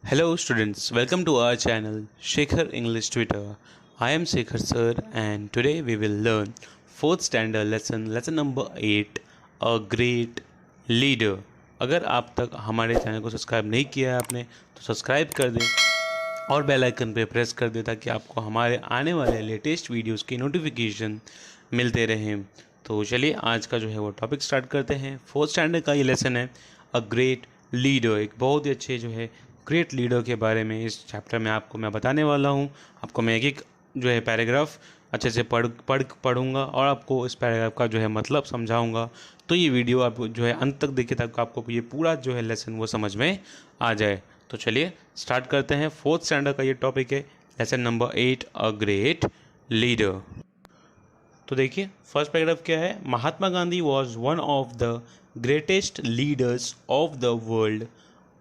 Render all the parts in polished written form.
Hello students, welcome to our channel Shekhar English Twitter. I am Shekhar sir and today we will learn 4th standard lesson number 8 A Great Leader. अगर आप तक हमारे channel को subscribe नहीं किया है आपने तो सब्सक्राइब कर दें और बेल आइकन पे प्रेस कर दें ताकि आपको हमारे आने वाले लेटेस्ट वीडियोस की नोटिफिकेशन मिलते रहें। तो चलिए आज का जो है वो टॉपिक स्टार्ट करते हैं। 4th स्टैंडर्ड का ये लेसन है अ ग्रेट लीडर। एक बहुत ही अच्छे जो है ग्रेट लीडर के बारे में इस चैप्टर में आपको मैं बताने वाला हूँ। आपको मैं एक एक जो है पैराग्राफ अच्छे से पढ़ूंगा और आपको इस पैराग्राफ का जो है मतलब समझाऊंगा। तो ये वीडियो आप जो है अंत तक देखिए ताकि आपको ये पूरा जो है लेसन वो समझ में आ जाए। तो चलिए स्टार्ट करते हैं। 4th स्टैंडर्ड का ये टॉपिक है lesson number 8 a great leader. तो देखिए फर्स्ट पैराग्राफ क्या है। Mahatma Gandhi was one of the greatest leaders of the world.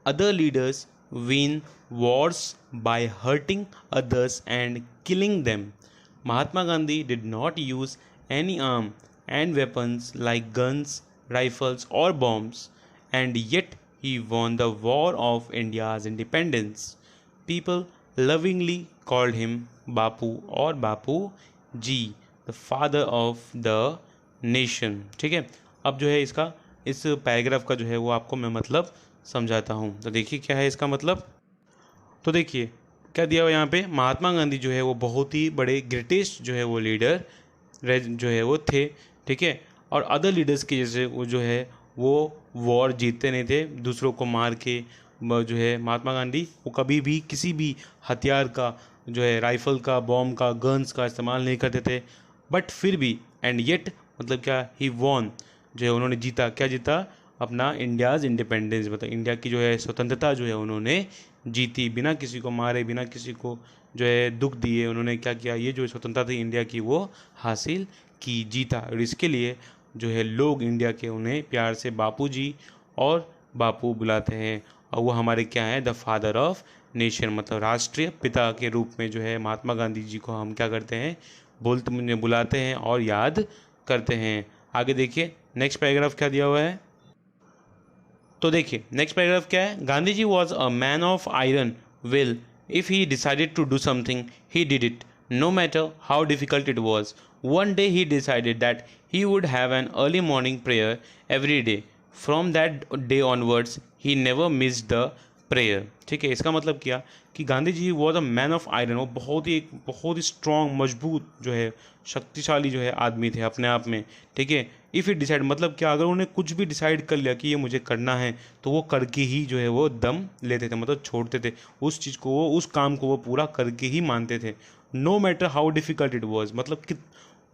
Other leaders win wars by hurting others and killing them. Mahatma Gandhi did not use any arm and weapons like guns, rifles, or bombs, and yet he won the war of India's independence. People lovingly called him Bapu or Bapu Ji, the father of the nation. ठीक है, अब जो है इसका इस paragraph का जो है वो आपको मैं मतलब समझाता हूँ। तो देखिए क्या है इसका मतलब। तो देखिए क्या दिया हुआ यहाँ पे, महात्मा गांधी जो है वो बहुत ही बड़े ग्रेटेस्ट जो है वो लीडर जो है वो थे। ठीक है, और अदर लीडर्स के जैसे वो जो है वो वॉर जीतते नहीं थे दूसरों को मार के। जो है महात्मा गांधी वो कभी भी किसी भी हथियार का जो है राइफल का, बॉम्ब का, गन्स का इस्तेमाल नहीं करते थे। बट फिर भी एंड येट मतलब क्या, ही वॉन जो है उन्होंने जीता। क्या जीता? अपना इंडियाज़ इंडिपेंडेंस, मतलब इंडिया की जो है स्वतंत्रता जो है उन्होंने जीती। बिना किसी को मारे, बिना किसी को जो है दुख दिए उन्होंने क्या किया, ये जो स्वतंत्रता थी इंडिया की वो हासिल की, जीता। और इसके लिए जो है लोग इंडिया के उन्हें प्यार से बापू जी और बापू बुलाते हैं। और वो हमारे क्या हैं, द फादर ऑफ नेशन, मतलब राष्ट्रीय पिता के रूप में जो है महात्मा गांधी जी को हम क्या करते हैं, बुलाते हैं और याद करते हैं। आगे देखिए नेक्स्ट पैराग्राफ क्या दिया हुआ है। तो देखिए नेक्स्ट पैराग्राफ क्या है। Gandhi ji was a man of iron will. If he decided to do something he did it no matter how difficult it was. One day he decided that he would have an early morning prayer every day. From that day onwards he never missed the prayer. ठीक है, इसका मतलब क्या कि Gandhi ji was a man of iron. वो बहुत ही strong, मजबूत जो है शक्तिशाली जो है आदमी थे अपने आप में। ठीक है, इफ़ इट डिसाइड मतलब क्या, अगर उन्होंने कुछ भी डिसाइड कर लिया कि ये मुझे करना है तो वो करके ही जो है वो दम लेते थे, मतलब छोड़ते थे उस चीज़ को, वो उस काम को वो पूरा करके ही मानते थे। No matter how difficult it was, मतलब कि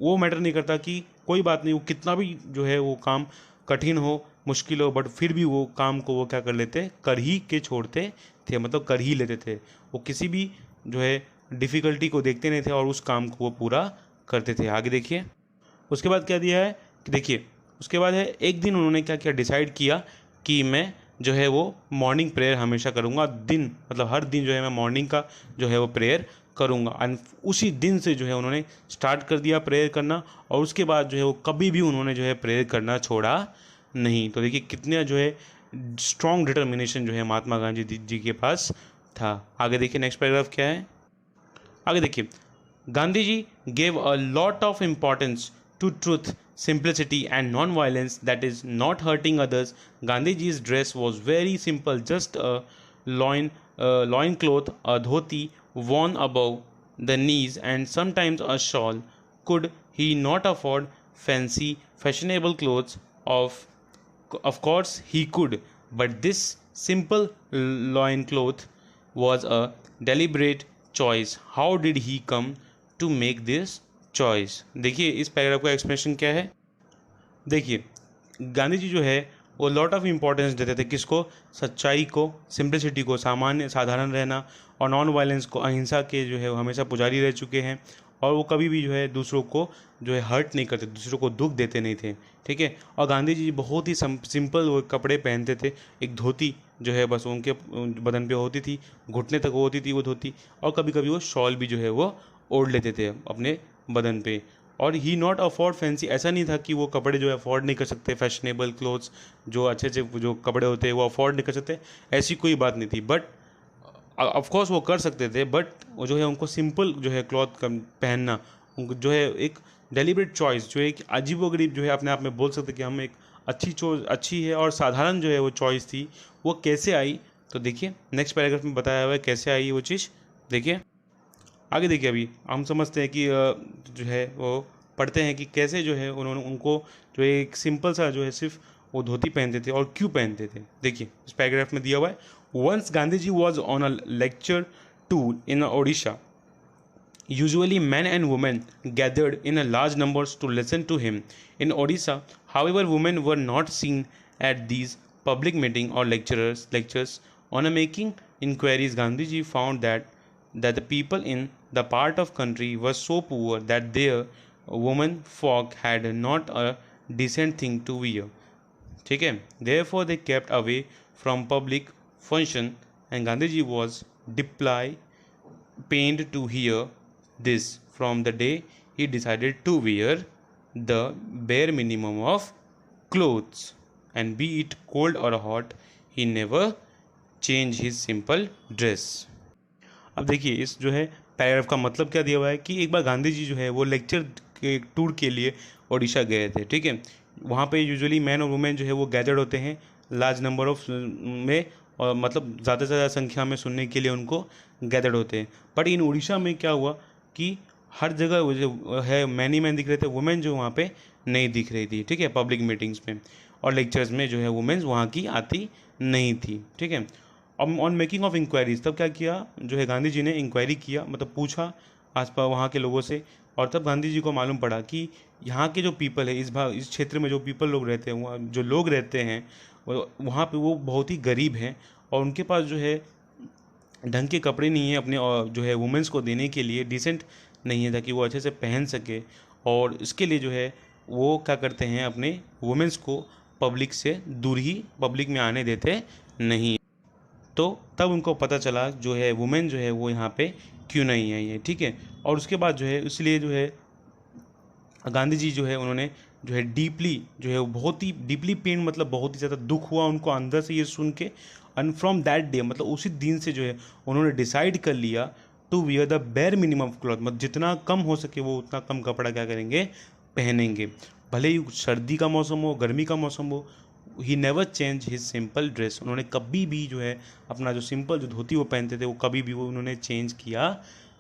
वो मैटर नहीं करता कि कोई बात नहीं, वो कितना भी जो है वो काम कठिन हो, मुश्किल हो, बट फिर भी वो काम को वो क्या कर लेते, कर ही के छोड़ते थे, मतलब कर ही लेते थे। वो किसी भी जो है डिफ़िकल्टी को देखते नहीं थे और उस काम को वो पूरा करते थे। आगे देखिए उसके बाद क्या दिया है कि देखिए उसके बाद है, एक दिन उन्होंने क्या किया, डिसाइड किया कि मैं जो है वो मॉर्निंग प्रेयर हमेशा करूँगा। दिन मतलब हर दिन जो है मैं मॉर्निंग का जो है वो प्रेयर करूँगा। एंड उसी दिन से जो है उन्होंने स्टार्ट कर दिया प्रेयर करना और उसके बाद जो है वो कभी भी उन्होंने जो है प्रेयर करना छोड़ा नहीं। तो देखिए कितने जो है स्ट्रॉन्ग डिटर्मिनेशन जो है महात्मा गांधी जी के पास था। आगे देखिए नेक्स्ट पैराग्राफ क्या है। आगे देखिए, Gandhi ji gave a lot of importance to truth, simplicity and non-violence, that is not hurting others. Gandhiji's dress was very simple, just a loin cloth, a dhoti worn above the knees, and sometimes a shawl. Could he not afford fancy fashionable clothes? Of course he could, but this simple loin cloth was a deliberate choice. How did he come to make this choice? देखिए इस paragraph का explanation क्या है। देखिए गांधी जी जो है वो lot of importance देते थे किसको, सच्चाई को, सिंप्लिसिटी को, सामान्य साधारण रहना, और नॉन वायलेंस को, अहिंसा के जो है वो हमेशा पुजारी रह चुके हैं। और वो कभी भी जो है दूसरों को जो है हर्ट नहीं करते, दूसरों को दुख देते नहीं थे। ठीक है, और गांधी जी बहुत ही सिंपल वो कपड़े पहनते थे। एक धोती जो है बस उनके बदन पे होती थी, घुटने तक होती थी वो धोती, और कभी कभी वो शॉल भी जो है वो ओढ़ लेते थे अपने बदन पे। और ही नॉट अफोर्ड फैंसी, ऐसा नहीं था कि वो कपड़े जो है अफोर्ड नहीं कर सकते, फैशनेबल क्लोथ्स जो अच्छे अच्छे जो कपड़े होते हैं वो अफोर्ड नहीं कर सकते, ऐसी कोई बात नहीं थी। बट ऑफ कोर्स वो कर सकते थे, बट वो जो है उनको सिंपल जो है क्लॉथ पहनना उनको जो है एक डेलिब्रेट चॉइस, जो एक अजीबोगरीब जो है अपने आप में बोल सकते कि हम एक अच्छी है और साधारण जो है वो चॉइस थी, वो कैसे आई। तो देखिए नेक्स्ट पैराग्राफ में बताया हुआ है कैसे आई वो चीज़। देखिए आगे देखिए, अभी हम समझते हैं कि जो है वो पढ़ते हैं कि कैसे जो है उन्होंने उनको जो एक सिंपल सा जो है सिर्फ वो धोती पहनते थे और क्यों पहनते थे। देखिए इस पैराग्राफ में दिया हुआ है, once Gandhi ji was on a lecture tour in Odisha. Usually, men and women gathered in a large numbers to listen to him. In Odisha, however, women were not seen at these public meetings or lectures. On making inquiries, Gandhiji found that the people in the part of country were so poor that their women folk had not a decent thing to wear. ठीक है, therefore they kept away from public function, and Gandhiji was deeply pained to hear this from the day he decided to wear the bare minimum of clothes, and be it cold or hot, he never changed his simple dress. अब देखिए इस जो है paragraph का मतलब क्या दिया हुआ है कि एक बार गांधी जी जो है वो लेक्चर के टूर के लिए ओडिशा गए थे। ठीक है, वहाँ पे यूजुअली मैन और वुमेन जो है वो गैदर्ड होते हैं लार्ज नंबर ऑफ में, और मतलब ज़्यादा से ज़्यादा संख्या में सुनने के लिए उनको गैदर्ड होते हैं। बट इन उड़ीसा में क्या हुआ कि हर जगह वो जो है मैन ही मैन दिख रहे थे, वुमेन जो वहाँ पे नहीं दिख रही थी। ठीक है, पब्लिक मीटिंग्स में और लेक्चर्स में जो है वुमेन्स वहाँ की आती नहीं थी। ठीक है, ऑन मेकिंग ऑफ इंक्वायरीज, तब क्या किया जो है गांधी जी ने इंक्वायरी किया, मतलब पूछा आसपास वहाँ के लोगों से, और तब गांधी जी को मालूम पड़ा कि यहाँ के जो पीपल है इस क्षेत्र में जो पीपल लोग रहते हैं, वहाँ जो लोग रहते हैं वहाँ पे वो बहुत ही गरीब हैं, और उनके पास जो है ढंग के कपड़े नहीं है अपने जो है वुमेंस को देने के लिए, डिसेंट नहीं है ताकि वो अच्छे से पहन सके, और इसके लिए जो है वो क्या करते हैं अपने वुमेंस को पब्लिक से दूर ही पब्लिक में आने देते नहीं। तो तब उनको पता चला जो है वुमेन जो है वो यहाँ पे क्यों नहीं आई है। ठीक है, और उसके बाद जो है इसलिए जो है गांधी जी जो है उन्होंने जो है डीपली जो है वो बहुत ही डीपली पेन, मतलब बहुत ही ज़्यादा दुख हुआ उनको अंदर से ये सुन के, एंड फ्रॉम दैट डे मतलब उसी दिन से जो है उन्होंने डिसाइड कर लिया to wear the bare minimum of cloth, मतलब जितना कम हो सके वो उतना कम कपड़ा क्या करेंगे, पहनेंगे, भले ही सर्दी का मौसम हो गर्मी का मौसम हो। He never change his simple dress, उन्होंने कभी भी जो है अपना जो सिंपल जो धोती वो पहनते थे वो कभी भी वो उन्होंने चेंज किया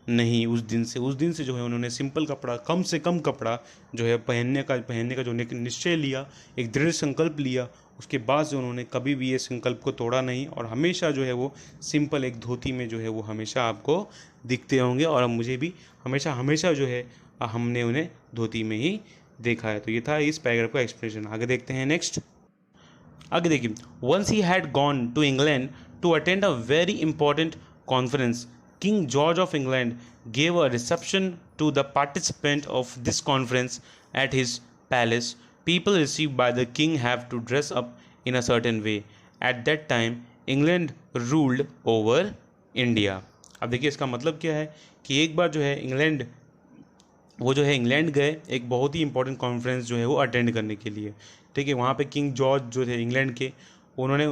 नहीं। उस दिन से जो है उन्होंने सिंपल कपड़ा, कम से कम कपड़ा जो है पहनने का जो निश्चय लिया, एक दृढ़ संकल्प लिया, उसके बाद से उन्होंने कभी भी ये संकल्प को तोड़ा नहीं, और हमेशा जो है वो सिंपल एक धोती में जो है वो हमेशा आपको दिखते होंगे, और मुझे भी हमेशा जो है हमने उन्हें धोती में ही देखा है। तो ये था इस पैराग्राफ का एक्सप्लेनेशन। आगे देखते हैं नेक्स्ट। आगे देखिए, once he had gone to England to attend a very important conference, king George of England gave a reception to the participant of this conference at his palace. People received by the king have to dress up in a certain way. At that time, England ruled over India. अब देखिए इसका मतलब क्या है कि एक बार जो है इंग्लैंड गए एक बहुत ही इंपॉर्टेंट कॉन्फ्रेंस जो है वो अटेंड करने के लिए। ठीक है, वहाँ पे किंग जॉर्ज जो थे इंग्लैंड के, उन्होंने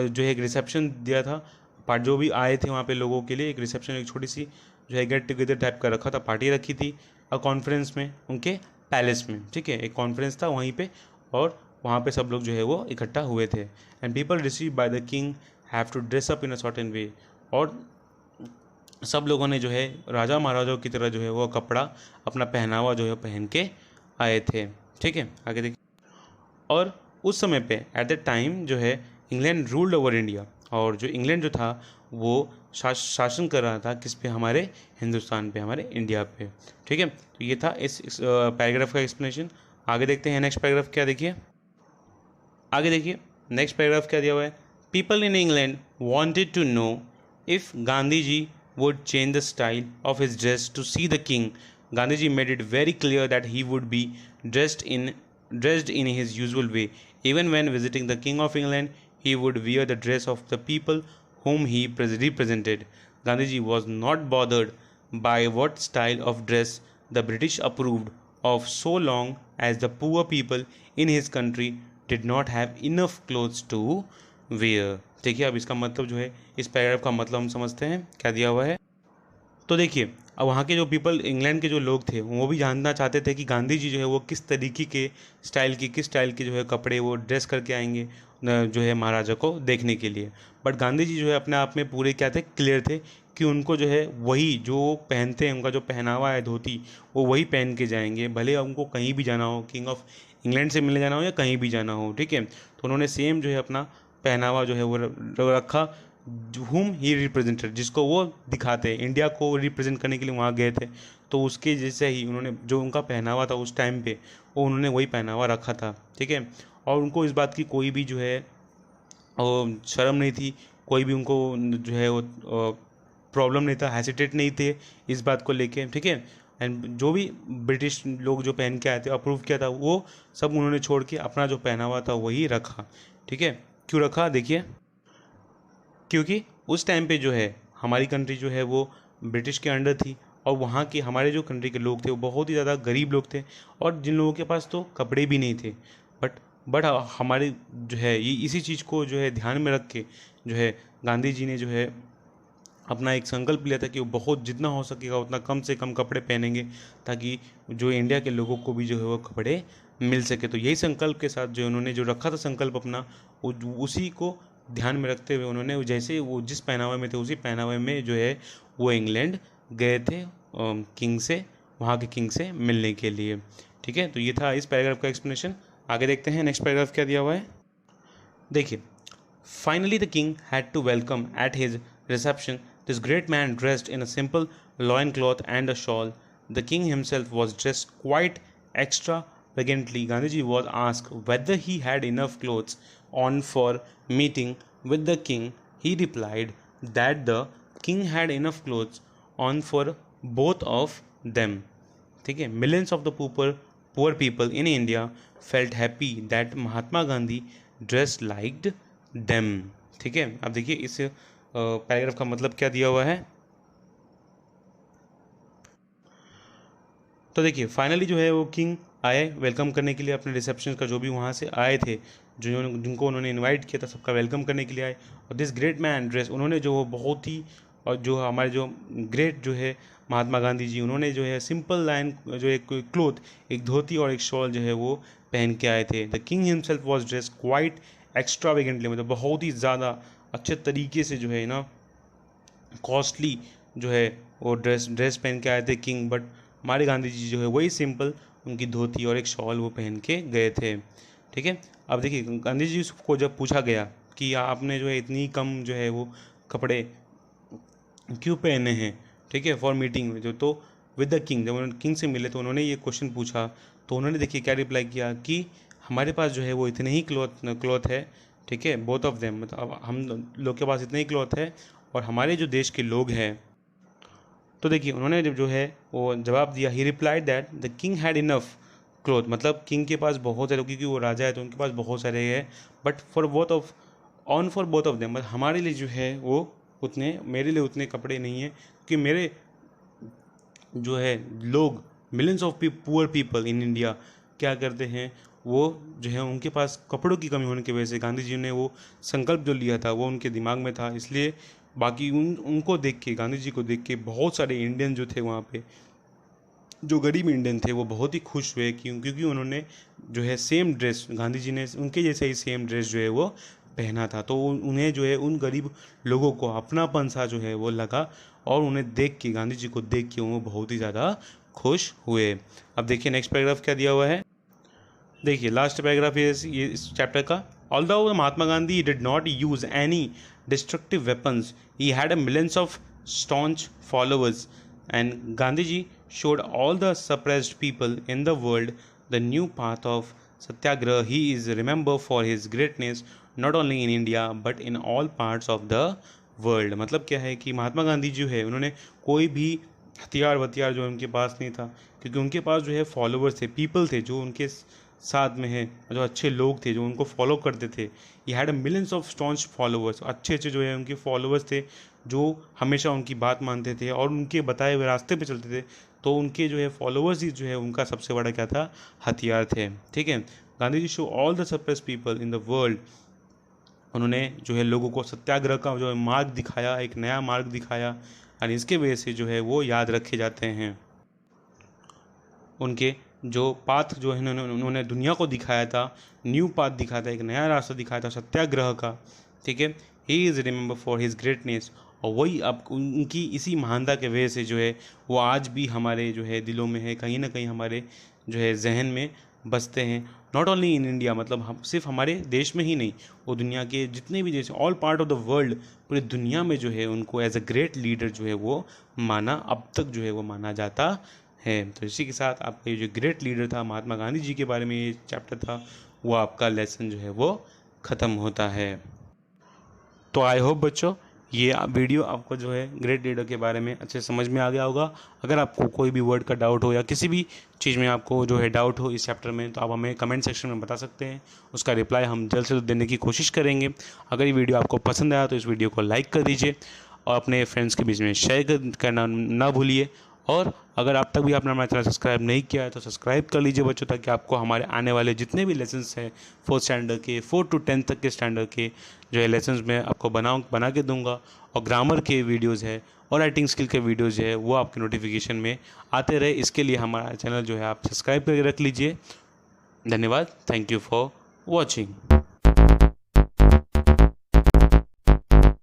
जो है एक रिसेप्शन दिया था, जो भी आए थे वहाँ पे लोगों के लिए एक रिसेप्शन, एक छोटी सी जो है गेट टुगेदर टाइप का रखा था, पार्टी रखी थी कॉन्फ्रेंस में उनके पैलेस में। ठीक है, एक कॉन्फ्रेंस था वहीं पे, और वहाँ पे सब लोग जो है वो इकट्ठा हुए थे। And people receive by the king have to dress up in a certain way, और सब लोगों ने जो है राजा महाराजाओं की तरह जो है वो कपड़ा अपना पहनावा जो है पहन के आए थे। ठीक है, आगे देखिए, और उस समय पे एट द टाइम जो है इंग्लैंड रूल्ड ओवर इंडिया, और जो इंग्लैंड जो था वो शासन कर रहा था किस पे, हमारे हिंदुस्तान पे, हमारे इंडिया पे। ठीक है, तो ये था इस पैराग्राफ का एक्सप्लेनेशन। आगे देखते हैं नेक्स्ट पैराग्राफ क्या, देखिए आगे देखिए नेक्स्ट पैराग्राफ क्या दिया हुआ है। People in England wanted to know if Gandhi ji would change the style of his dress to see the king. Gandhiji made it very clear that he would be dressed in his usual way. Even when visiting the King of England, he would wear the dress of the people whom he represented. Gandhiji was not bothered by what style of dress the British approved of, so long as the poor people in his country did not have enough clothes to wear. देखिए अब इसका मतलब जो है, इस paragraph का मतलब हम समझते हैं क्या दिया हुआ है। तो देखिए अब वहाँ के जो पीपल, इंग्लैंड के जो लोग थे, वो भी जानना चाहते थे कि गांधी जी जो है वो किस तरीके के किस स्टाइल के जो है कपड़े वो ड्रेस करके आएंगे जो है महाराजा को देखने के लिए। बट गांधी जी जो है अपने आप में पूरे क्या थे, क्लियर थे कि उनको जो है वही जो पहनते हैं, उनका जो पहनावा है धोती, वो वही पहन के जाएंगे, भले उनको कहीं भी जाना हो, किंग ऑफ इंग्लैंड से मिलने जाना हो या कहीं भी जाना हो। ठीक है, तो उन्होंने सेम जो है अपना पहनावा जो है वो रखा, हुम ही रिप्रेजेंटेड, जिसको वो दिखाते हैं, इंडिया को रिप्रेजेंट करने के लिए वहाँ गए थे, तो उसके जैसे ही उन्होंने जो उनका पहनावा था उस टाइम पे, वो उन्होंने वही पहनावा रखा था। ठीक है, और उनको इस बात की कोई भी जो है शर्म नहीं थी, कोई भी उनको जो है वो प्रॉब्लम नहीं था, हेसिटेट नहीं थे इस बात को लेके। ठीक है, एंड जो भी ब्रिटिश लोग जो पहन के आए थे, अप्रूव किया था, वो सब उन्होंने छोड़ के अपना जो पहनावा था वही रखा। ठीक है, क्यों रखा देखिए, क्योंकि उस टाइम पे जो है हमारी कंट्री जो है वो ब्रिटिश के अंडर थी, और वहाँ के हमारे जो कंट्री के लोग थे वो बहुत ही ज़्यादा गरीब लोग थे, और जिन लोगों के पास तो कपड़े भी नहीं थे। बट हमारे जो है ये इसी चीज़ को जो है ध्यान में रख के जो है गांधी जी ने जो है अपना एक संकल्प लिया था कि वो बहुत जितना हो सकेगा उतना कम से कम कपड़े पहनेंगे, ताकि जो इंडिया के लोगों को भी जो है वो कपड़े मिल सके। तो यही संकल्प के साथ जो उन्होंने जो रखा था संकल्प अपना, उसी को ध्यान में रखते हुए उन्होंने जैसे वो जिस पहनावे में थे उसी पहनावे में जो है वो इंग्लैंड गए थे किंग से, वहाँ के किंग से मिलने के लिए। ठीक है, तो ये था इस पैराग्राफ का एक्सप्लेनेशन। आगे देखते हैं नेक्स्ट पैराग्राफ क्या दिया हुआ है। देखिए, finally, the king had to welcome at his reception this great man dressed in a simple loincloth and a shawl. The king himself was dressed quite extravagantly. Gandhiji was asked whether he had enough clothes on for meeting with the king. He replied that the king had enough clothes on for both of them. ठीक है, millions of the poor people in India felt happy that Mahatma Gandhi dress liked them. ठीक है, अब देखिए इस paragraph का मतलब क्या दिया हुआ है। तो देखिए फाइनली जो है वो किंग आए वेलकम करने के लिए, अपने रिसेप्शन का जो भी वहाँ से आए थे, जो जिनको उन्होंने इनवाइट किया था, सबका वेलकम करने के लिए आए। और दिस ग्रेट मैन ड्रेस, उन्होंने जो बहुत ही, और जो हमारे जो ग्रेट जो है महात्मा गांधी जी, उन्होंने जो है सिंपल लाइन जो एक क्लोथ, एक धोती और एक शॉल जो है वो पहन के आए थे। The king himself was dress quite extravagantly, मतलब बहुत ही ज़्यादा अच्छे तरीके से जो है ना कॉस्टली जो है वो ड्रेस पहन के आए थे किंग। बट हमारे गांधी जी जो है वही सिंपल उनकी धोती और एक शॉल वो पहन के गए थे। ठीक है, अब देखिए गांधी जी को जब पूछा गया कि आपने जो है इतनी कम जो है वो कपड़े क्यों पहने हैं, ठीक है, फॉर मीटिंग में, जो तो विद द किंग, जब उन्होंने किंग से मिले तो उन्होंने ये क्वेश्चन पूछा, तो उन्होंने देखिए क्या रिप्लाई किया कि हमारे पास जो है वो इतने ही क्लॉथ है। ठीक है, बोथ ऑफ देम, मतलब अब हम लोग के पास इतने ही क्लॉथ है, और हमारे जो देश के लोग हैं, तो देखिए उन्होंने जब जो है वो जवाब दिया, ही replied that the king had enough cloth, मतलब किंग के पास बहुत सारे, क्योंकि वो राजा है तो उनके पास बहुत सारे हैं, but for both of them, मतलब हमारे लिए जो है वो उतने, मेरे लिए उतने कपड़े नहीं है, कि मेरे जो है लोग, millions of poor people in India क्या करते हैं, वो जो है उनके पास कपड़ों की कमी होने की वजह से गांधी जी ने वो संकल्प जो लिया था वो उनके दिमाग में था, इसलिए बाकी उनको देख के, गांधी जी को देख के बहुत सारे इंडियन जो थे वहाँ पे, जो गरीब इंडियन थे, वो बहुत ही खुश हुए, क्योंकि उन्होंने जो है सेम ड्रेस, गांधी जी ने उनके जैसे ही सेम ड्रेस जो है वो पहना था, तो उन्हें जो है उन गरीब लोगों को अपनापन सा जो है वो लगा, और उन्हें देख के, गांधी जी को देख के वो बहुत ही ज़्यादा खुश हुए। अब देखिए नेक्स्ट पैराग्राफ क्या दिया हुआ है। देखिए लास्ट पैराग्राफ ये इस चैप्टर का। Although Mahatma Gandhi did not use any destructive weapons, he had a millions of staunch followers, and Gandhiji showed all the suppressed people in the world the new path of satyagraha. He is remembered for his greatness not only in India but in all parts of the world. मतलब क्या है कि महात्मा गांधी जो है उन्होंने कोई भी हथियार जो उनके पास नहीं था, क्योंकि उनके पास जो है फॉलोअर्स थे, पीपल थे जो उनके साथ में है, जो अच्छे लोग थे जो उनको फॉलो करते थे। He had a millions of staunch followers, अच्छे जो है उनके फॉलोअर्स थे, जो हमेशा उनकी बात मानते थे और उनके बताए हुए रास्ते पे चलते थे, तो उनके जो है फॉलोअर्स ही जो है उनका सबसे बड़ा क्या था, हथियार थे। ठीक है, Gandhi ji show all the suppress people in the world उन्होंने जो है लोगों को सत्याग्रह का जो है मार्ग दिखाया, एक नया मार्ग दिखाया, और इसके वजह से जो है वो याद रखे जाते हैं। उनके जो पाथ जो है उन्होंने दुनिया को दिखाया था, न्यू पाथ दिखाया था, एक नया रास्ता दिखाया था सत्याग्रह का। ठीक है, he is remember for his greatness. और वही अब उनकी इसी महानता के वजह से जो है वो आज भी हमारे जो है दिलों में है, कहीं ना कहीं हमारे जो है जहन में बसते हैं। नॉट ओनली इन इंडिया, मतलब हम सिर्फ हमारे देश में ही नहीं, वो दुनिया के जितने भी देश, all part of the world, पूरी दुनिया में जो है उनको एज अ ग्रेट लीडर जो है वो माना, अब तक जो है वो माना जाता है। तो इसी के साथ आपका ये जो ग्रेट लीडर था महात्मा गांधी जी के बारे में ये चैप्टर था, वो आपका लेसन जो है वो ख़त्म होता है। तो आई होप बच्चों ये वीडियो आपको जो है ग्रेट लीडर के बारे में अच्छे समझ में आ गया होगा। अगर आपको कोई भी वर्ड का डाउट हो या किसी भी चीज़ में आपको जो है डाउट हो इस चैप्टर में, तो आप हमें कमेंट सेक्शन में बता सकते हैं, उसका रिप्लाई हम जल्द से जल्द देने की कोशिश करेंगे। अगर ये वीडियो आपको पसंद आया तो इस वीडियो को लाइक कर दीजिए और अपने फ्रेंड्स के बीच में शेयर करना ना भूलिए। और अगर आप तक भी आपने हमारा चैनल सब्सक्राइब नहीं किया है तो सब्सक्राइब कर लीजिए बच्चों, ताकि आपको हमारे आने वाले जितने भी लेसन्स हैं 4th स्टैंडर्ड के, 4 to 10 तक के स्टैंडर्ड के जो है लेसन्स मैं आपको बना के दूंगा। और ग्रामर के वीडियोज़ है और राइटिंग स्किल के वीडियोज़ है वो आपके नोटिफिकेशन में आते रहे, इसके लिए हमारा चैनल जो है आप सब्सक्राइब करके रख लीजिए। धन्यवाद, थैंक यू फॉर वॉचिंग।